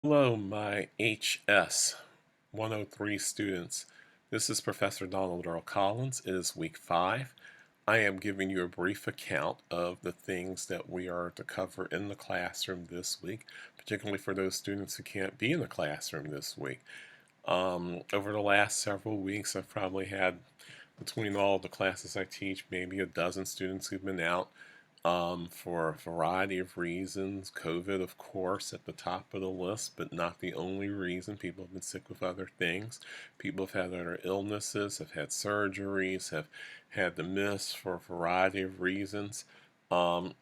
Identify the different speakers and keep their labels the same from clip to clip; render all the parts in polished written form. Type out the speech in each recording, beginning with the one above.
Speaker 1: Hello, my HS 103 students. This is Professor Donald Earl Collins. It is week 5. I am giving you a brief account of the things that we are to cover in the classroom this week, particularly for those students who can't be in the classroom this week. Over the last several weeks, I've probably had, between all the classes I teach, maybe a dozen students who've been out for a variety of reasons. COVID, of course, at the top of the list, but not the only reason. People have been sick with other things. People have had other illnesses, have had surgeries, have had to miss for a variety of reasons. Um,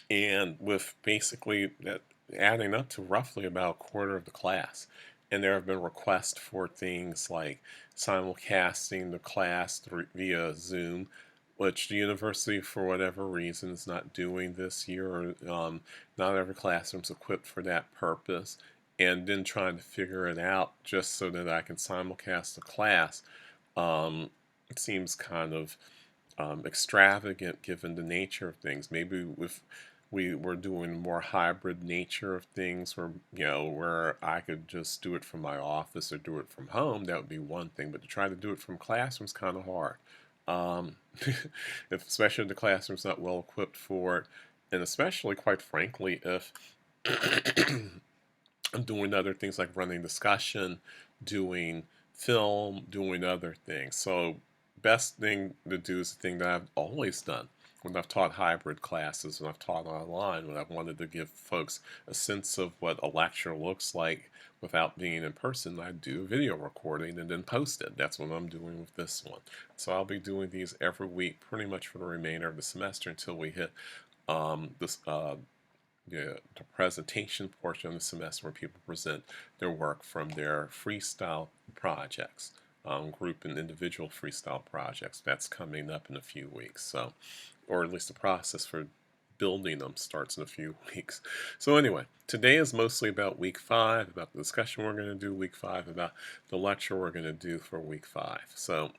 Speaker 1: and with basically that adding up to roughly about a quarter of the class. And there have been requests for things like simulcasting the class via Zoom, which the university, for whatever reason, is not doing this year. Not every classroom is equipped for that purpose. And then trying to figure it out just so that I can simulcast the class, it seems kind of extravagant given the nature of things. Maybe if we were doing more hybrid nature of things, where I could just do it from my office or do it from home, that would be one thing. But to try to do it from classroom is kind of hard. Um, especially if the classroom's not well equipped for it, and especially, quite frankly, if I'm doing other things like running discussion, doing film, doing other things. So best thing to do is the thing that I've always done when I've taught hybrid classes and I've taught online, when I've wanted to give folks a sense of what a lecture looks like without being in person. I do a video recording and then post it. That's what I'm doing with this one. So I'll be doing these every week pretty much for the remainder of the semester until we hit this the presentation portion of the semester where people present their work from their freestyle projects, group and individual freestyle projects. That's coming up in a few weeks. So, or at least the process for building them starts in a few weeks. So anyway, today is mostly about week 5, about the discussion we're going to do week 5, about the lecture we're going to do for week 5. So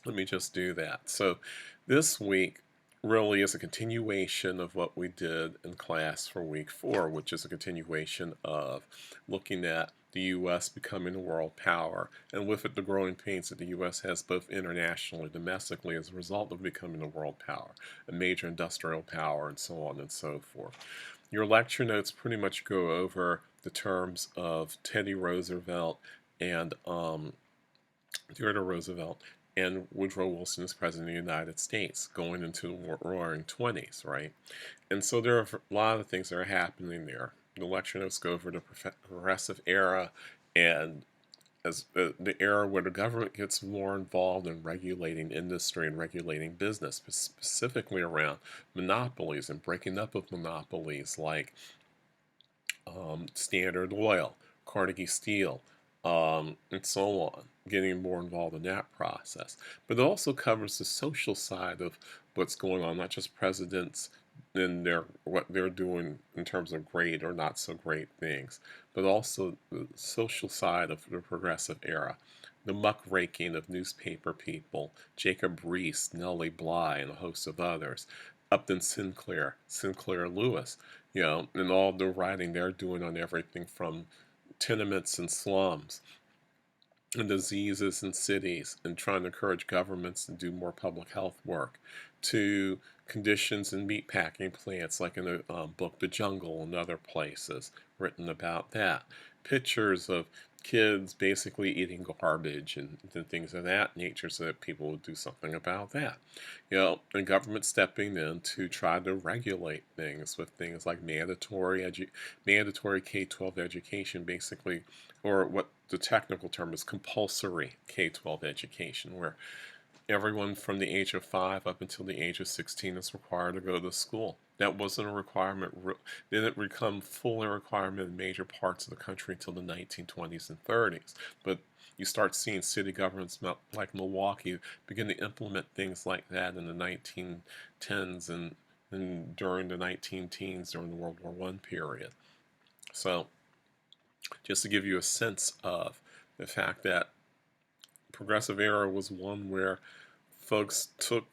Speaker 1: let me just do that. So this week really is a continuation of what we did in class for week 4, which is a continuation of looking at the U.S. becoming a world power, and with it the growing pains that the U.S. has both internationally and domestically as a result of becoming a world power, a major industrial power, and so on and so forth. Your lecture notes pretty much go over the terms of Teddy Roosevelt and Theodore Roosevelt and Woodrow Wilson as President of the United States going into the roaring 20s, right? And so there are a lot of things that are happening there. The lecture notes go over the progressive era and as the era where the government gets more involved in regulating industry and regulating business, specifically around monopolies and breaking up of monopolies like Standard Oil, Carnegie Steel, and so on, getting more involved in that process. But it also covers the social side of what's going on, not just presidents and what they're doing in terms of great or not so great things, but also the social side of the progressive era. The muckraking of newspaper people, Jacob Riis, Nellie Bly, and a host of others, Upton Sinclair, Sinclair Lewis, and all the writing they're doing on everything from tenements and slums and diseases in cities and trying to encourage governments to do more public health work to conditions in meatpacking plants like in the book The Jungle and other places written about that. Pictures of kids basically eating garbage and things of that nature so that people would do something about that. And government stepping in to try to regulate things with things like mandatory K-12 education, basically, or what the technical term is compulsory K-12 education, where everyone from the age of 5 up until the age of 16 is required to go to school. That wasn't a requirement. Didn't become fully a requirement in major parts of the country until the 1920s and 30s. But you start seeing city governments like Milwaukee begin to implement things like that in the 1910s and during the 19 teens during the World War I period. So just to give you a sense of the fact that progressive era was one where folks took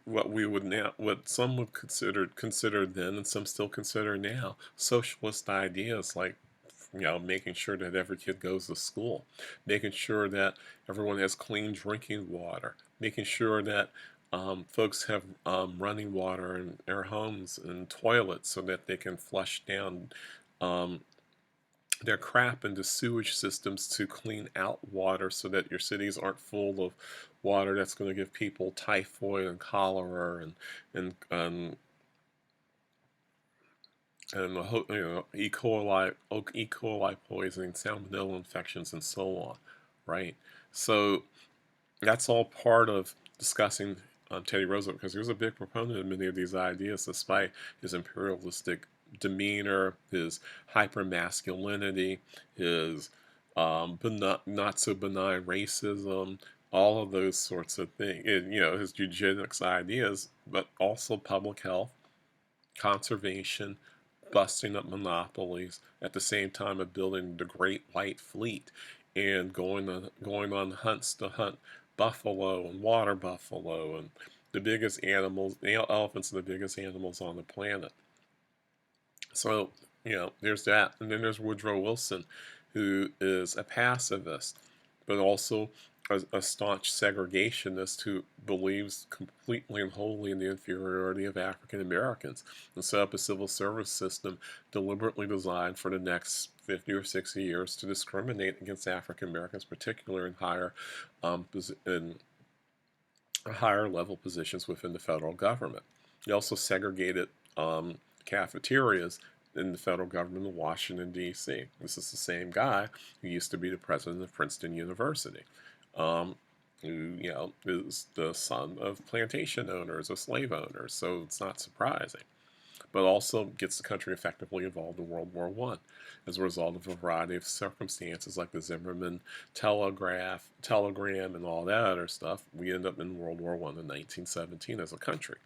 Speaker 1: what we would now, what some would consider then, and some still consider now, socialist ideas like making sure that every kid goes to school, making sure that everyone has clean drinking water, making sure that folks have running water in their homes and toilets so that they can flush down um, their crap into sewage systems to clean out water so that your cities aren't full of water that's going to give people typhoid and cholera and E. coli poisoning, salmonella infections, and so on, right? So that's all part of discussing Teddy Roosevelt, because he was a big proponent of many of these ideas, despite his imperialistic demeanor, his hypermasculinity, his not so benign racism, all of those sorts of things. His eugenics ideas, but also public health, conservation, busting up monopolies at the same time of building the Great White Fleet and going on hunts to hunt buffalo and water buffalo and the biggest animals. Elephants are the biggest animals on the planet. So, there's that. And then there's Woodrow Wilson, who is a pacifist, but also a staunch segregationist who believes completely and wholly in the inferiority of African Americans and set up a civil service system deliberately designed for the next 50 or 60 years to discriminate against African Americans, particularly in higher level positions within the federal government. He also segregated cafeterias in the federal government in Washington, D.C. This is the same guy who used to be the president of Princeton University, who, is the son of plantation owners, of slave owners, so it's not surprising. But also gets the country effectively involved in World War I as a result of a variety of circumstances like the Zimmerman telegram, and all that other stuff. We end up in World War I in 1917 as a country.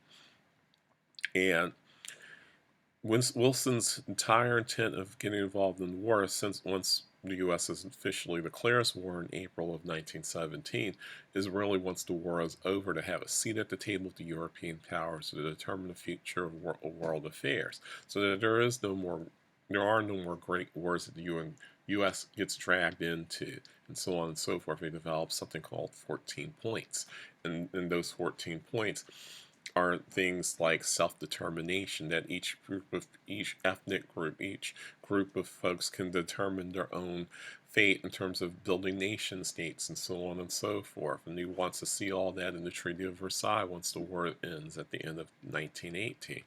Speaker 1: And Wilson's entire intent of getting involved in the war, since once the U.S. officially declares war in April of 1917, is really, once the war is over, to have a seat at the table with the European powers to determine the future of world affairs, so that there are no more great wars that the U.S. gets dragged into, and so on and so forth. They develop something called 14 points, and those 14 points are things like self-determination, that each ethnic group, each group of folks can determine their own fate in terms of building nation states and so on and so forth. And he wants to see all that in the Treaty of Versailles once the war ends at the end of 1918.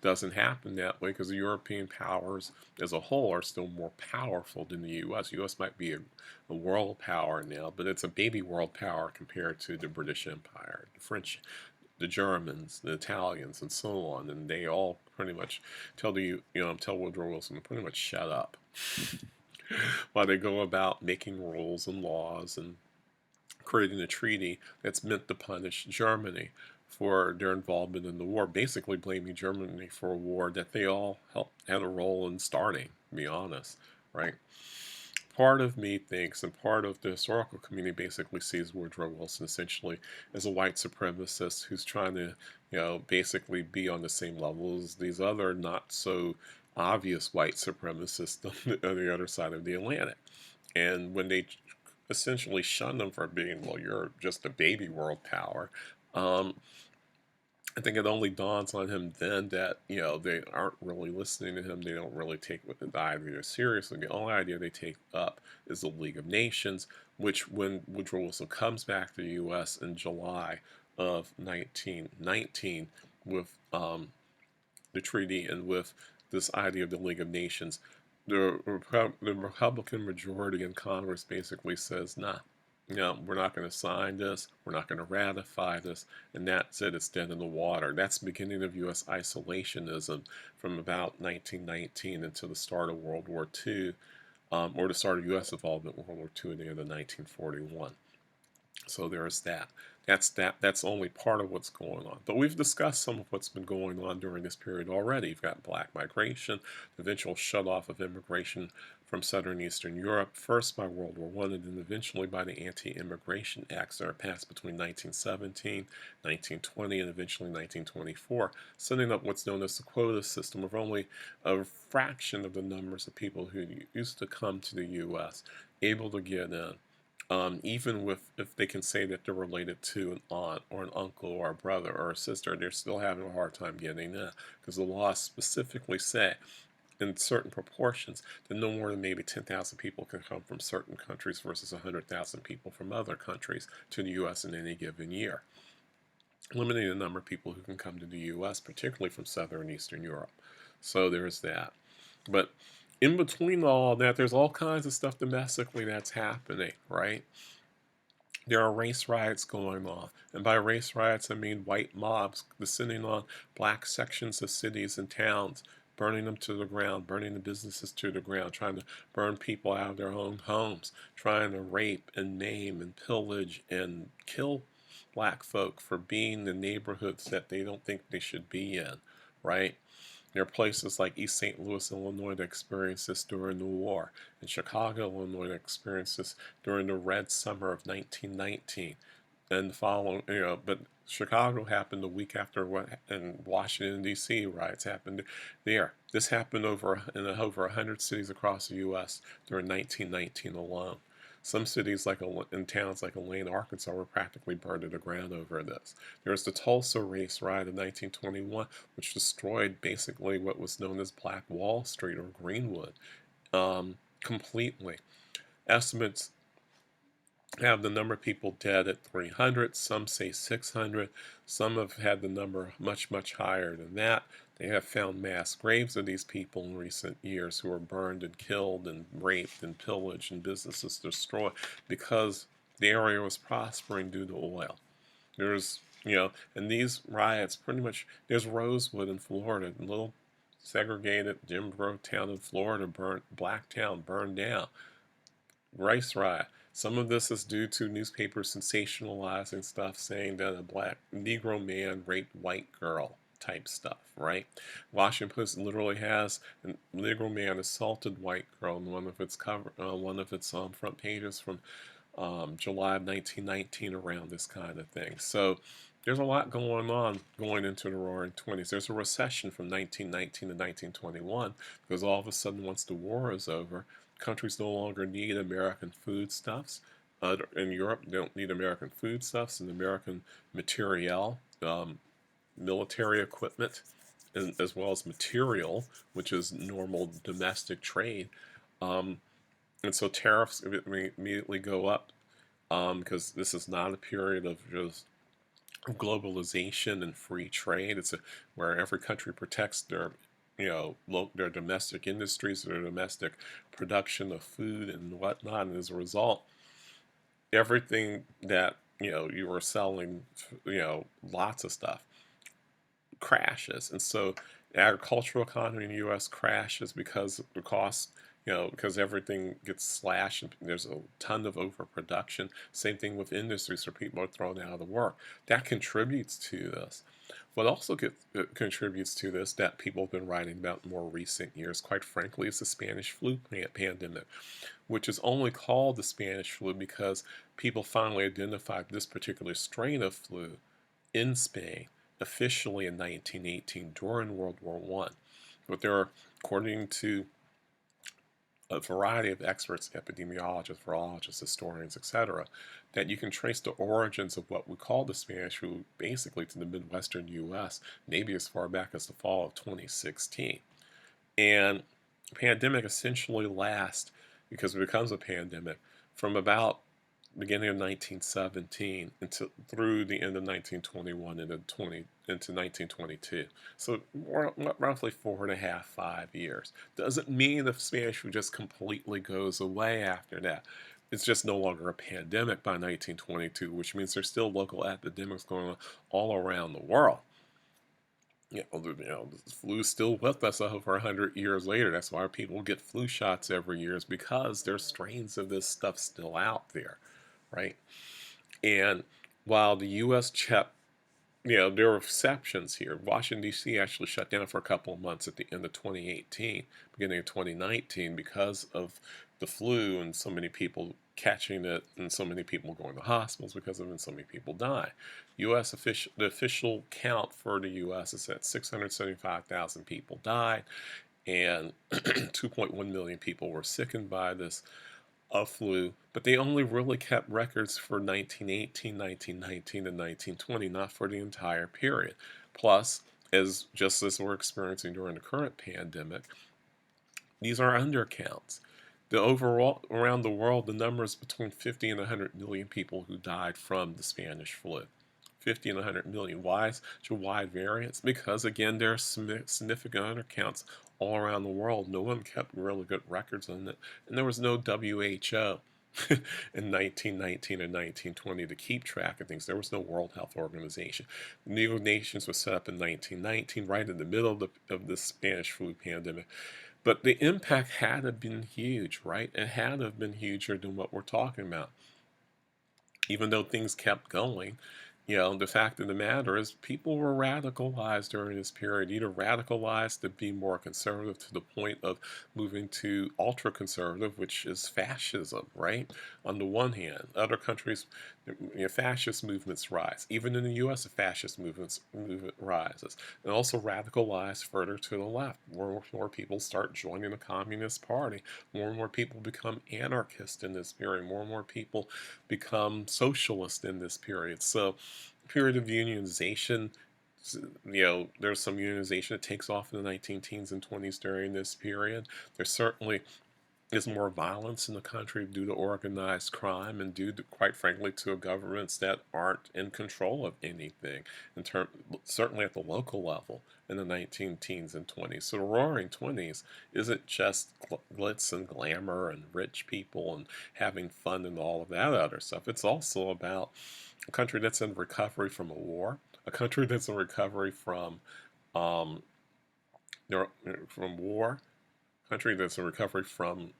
Speaker 1: Doesn't happen that way because the European powers as a whole are still more powerful than the U.S. The U.S. might be a world power now, but it's a baby world power compared to the British Empire, the French, the Germans, the Italians, and so on, and they all pretty much tell Woodrow Wilson to pretty much shut up while they go about making rules and laws and creating a treaty that's meant to punish Germany for their involvement in the war, basically blaming Germany for a war that they all had a role in starting, to be honest, right? Part of me thinks, and part of the historical community basically sees Woodrow Wilson essentially as a white supremacist who's trying to, basically be on the same level as these other not so obvious white supremacists on the other side of the Atlantic. And when they essentially shun them for being, well, you're just a baby world power, I think it only dawns on him then that, they aren't really listening to him. They don't really take the idea seriously. The only idea they take up is the League of Nations, which, when Woodrow Wilson comes back to the U.S. in July of 1919 with the treaty and with this idea of the League of Nations, the Republican majority in Congress basically says, nah, we're not going to sign this, we're not going to ratify this, and that's it, it's dead in the water. That's the beginning of U.S. isolationism from about 1919 until the start of World War II, or the start of U.S. involvement in World War II at the end of 1941. So there's that. That's only part of what's going on. But we've discussed some of what's been going on during this period already. You've got black migration, the eventual shut-off of immigration from Southern Eastern Europe, first by World War I, and then eventually by the Anti-Immigration Acts that are passed between 1917, 1920, and eventually 1924, setting up what's known as the quota system of only a fraction of the numbers of people who used to come to the U.S. able to get in. Even if they can say that they're related to an aunt or an uncle or a brother or a sister, they're still having a hard time getting in because the laws specifically say in certain proportions that no more than maybe 10,000 people can come from certain countries versus 100,000 people from other countries to the U.S. in any given year, limiting the number of people who can come to the U.S., particularly from Southern and Eastern Europe. So there's that. But in between all that, there's all kinds of stuff domestically that's happening, right? There are race riots going on. And by race riots, I mean white mobs descending on black sections of cities and towns, burning them to the ground, burning the businesses to the ground, trying to burn people out of their own homes, trying to rape and maim and pillage and kill black folk for being in the neighborhoods that they don't think they should be in, right? There are places like East St. Louis, Illinois that experienced this during the war, and Chicago, Illinois that experienced this during the Red Summer of 1919. And the following, but Chicago happened the week after what, and Washington D.C. riots happened there. This happened in over 100 cities across the U.S. during 1919 alone. Some cities in towns like Elaine, Arkansas were practically burned to the ground over this. There was the Tulsa race riot of 1921, which destroyed basically what was known as Black Wall Street or Greenwood completely. Estimates have the number of people dead at 300. Some say 600. Some have had the number much, much higher than that. They have found mass graves of these people in recent years who were burned and killed and raped and pillaged and businesses destroyed because the area was prospering due to oil. There's, and these riots pretty much, there's Rosewood in Florida, a little segregated Jim Crow town in Florida, black town, burned down. Race riot. Some of this is due to newspapers sensationalizing stuff, saying that a black Negro man raped white girl type stuff, right? Washington Post literally has a Negro man assaulted white girl in one of its front pages from July of 1919 around this kind of thing. So there's a lot going on going into the Roaring Twenties. There's a recession from 1919 to 1921 because all of a sudden, once the war is over, countries no longer need American foodstuffs. In Europe, they don't need American foodstuffs and American materiel, military equipment, as well as material, which is normal domestic trade. And so tariffs immediately go up because this is not a period of just globalization and free trade. It's where every country protects their domestic industries, their domestic production of food and whatnot. And as a result, everything that you were selling, lots of stuff crashes, and so the agricultural economy in the U.S. crashes because the cost. Because everything gets slashed and there's a ton of overproduction. Same thing with industries where people are thrown out of work. That contributes to this. What also contributes to this that people have been writing about in more recent years, quite frankly, is the Spanish flu pandemic, which is only called the Spanish flu because people finally identified this particular strain of flu in Spain officially in 1918 during World War I. But there are, according to a variety of experts, epidemiologists, virologists, historians, etc., that you can trace the origins of what we call the Spanish flu basically to the Midwestern U.S., maybe as far back as the fall of 2016. And the pandemic essentially lasts, because it becomes a pandemic, from about beginning of 1917 through the end of 1921 into 1922. So roughly 4.5, 5 years. Doesn't mean the Spanish flu just completely goes away after that. It's just no longer a pandemic by 1922, which means there's still local epidemics going on all around the world. The flu's still with us over 100 years later. That's why people get flu shots every year, is because there's strains of this stuff still out there, right? And while the U.S. kept, there were exceptions here. Washington, D.C. actually shut down for a couple of months at the end of 2018, beginning of 2019, because of the flu and so many people catching it and so many people going to hospitals because of it and so many people die. The official count for the U.S. is that 675,000 people died and 2.1 million people were sickened by this flu, but they only really kept records for 1918, 1919, and 1920, not for the entire period. Plus, just as we're experiencing during the current pandemic, these are undercounts. The overall around the world, the number is between 50 and 100 million people who died from the Spanish flu. 50 and 100 million. Why such a wide variance? Because again, there are significant undercounts all around the world. No one kept really good records on it, and there was no WHO in 1919 and 1920 to keep track of things. There was no World Health Organization. The United Nations was set up in 1919, right in the middle of the Spanish flu pandemic. But the impact had to have been huge, right? It had to have been huger than what we're talking about. Even though things kept going, the fact of the matter is people were radicalized during this period, either radicalized to be more conservative to the point of moving to ultra conservative, which is fascism, right? On the one hand, other countries, fascist movements rise. Even in the U.S., a fascist movement rises. And also radicalized further to the left. More and more people start joining the Communist Party. More and more people become anarchist in this period. More and more people become socialist in this period. So, period of unionization, there's some unionization that takes off in the 19 teens and 20s during this period. There's certainly is more violence in the country due to organized crime and due to, quite frankly, to governments that aren't in control of anything, certainly at the local level in the 19 teens and 20s. So the Roaring 20s isn't just glitz and glamour and rich people and having fun and all of that other stuff. It's also about a country that's in recovery from a war, a country that's in recovery um, from war, a country that's in recovery from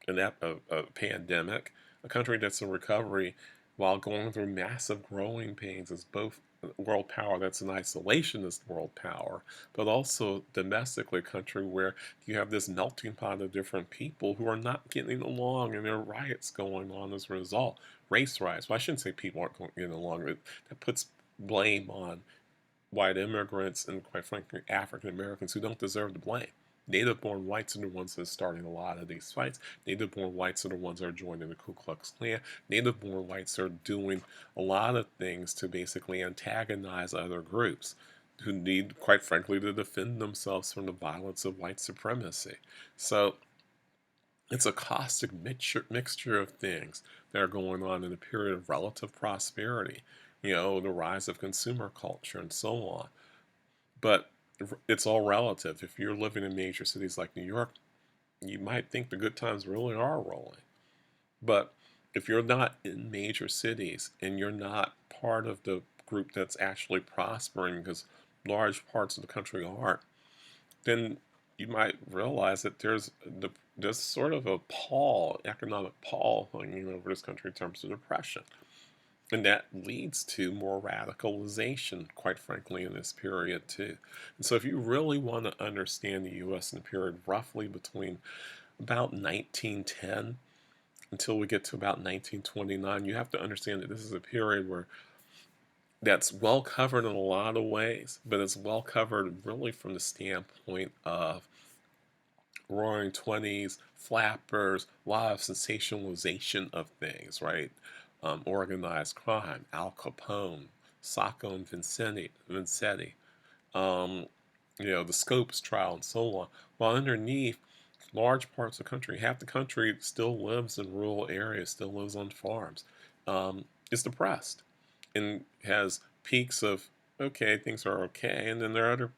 Speaker 1: a pandemic, a country that's in recovery while going through massive growing pains as both world power that's an isolationist world power, but also domestically a country where you have this melting pot of different people who are not getting along and there are riots going on as a result. Race riots. Well, I shouldn't say people aren't getting along. That puts blame on white immigrants and, quite frankly, African Americans who don't deserve the blame. Native-born whites are the ones that are starting a lot of these fights. Native-born whites are the ones that are joining the Ku Klux Klan. Native-born whites are doing a lot of things to basically antagonize other groups who need, quite frankly, to defend themselves from the violence of white supremacy. So it's a caustic mixture of things that are going on in a period of relative prosperity, the rise of consumer culture and so on. But it's all relative. If you're living in major cities like New York, you might think the good times really are rolling. But if you're not in major cities and you're not part of the group that's actually prospering, because large parts of the country aren't, then you might realize that there's sort of a economic pall hanging over this country in terms of depression. And that leads to more radicalization, quite frankly, in this period too. And so if you really want to understand the U.S. in the period roughly between about 1910 until we get to about 1929, you have to understand that this is a period where that's well covered in a lot of ways, but it's well covered really from the standpoint of Roaring 20s, flappers, a lot of sensationalization of things, right? Organized crime, Al Capone, Sacco and Vanzetti, um, the Scopes trial and so on. While underneath, large parts of the country, half the country still lives in rural areas, still lives on farms, is depressed and has peaks of okay, things are okay, and then there are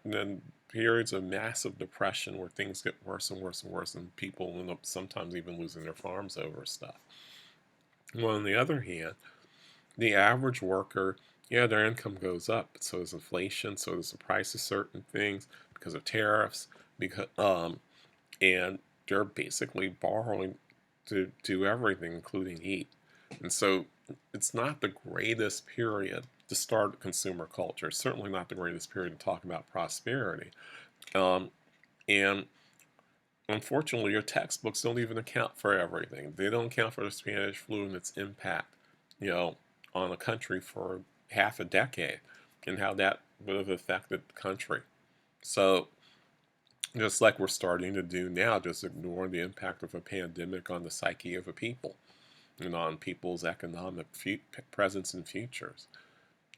Speaker 1: then periods of massive depression where things get worse and worse and worse, and people end up sometimes even losing their farms over stuff. Well, on the other hand, the average worker, yeah, their income goes up, but so does inflation, so does the price of certain things because of tariffs, and they're basically borrowing to do everything, including heat. And so it's not the greatest period to start consumer culture. Certainly not the greatest period to talk about prosperity. Um, and unfortunately, your textbooks don't even account for everything. They don't account for the Spanish flu and its impact, on a country for half a decade and how that would have affected the country. So, just like we're starting to do now, just ignore the impact of a pandemic on the psyche of a people and on people's economic presence and futures,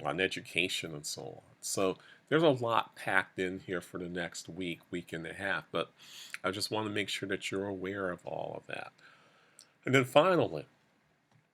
Speaker 1: on education and so on. So there's a lot packed in here for the next week, week and a half, but I just want to make sure that you're aware of all of that. And then finally,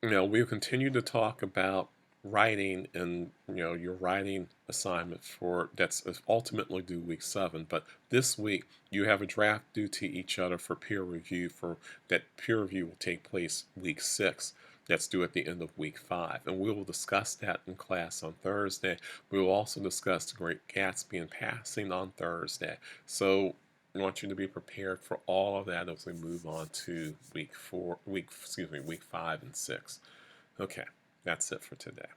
Speaker 1: we'll continue to talk about writing and your writing assignment for that's ultimately due week 7, but this week you have a draft due to each other for peer review. For that peer review will take place week 6, that's due at the end of week 5, and we will discuss that in class on Thursday. We will also discuss The Great Gatsby and Passing on Thursday. So I want you to be prepared for all of that as we move on to week 5 and 6. Okay, that's it for today.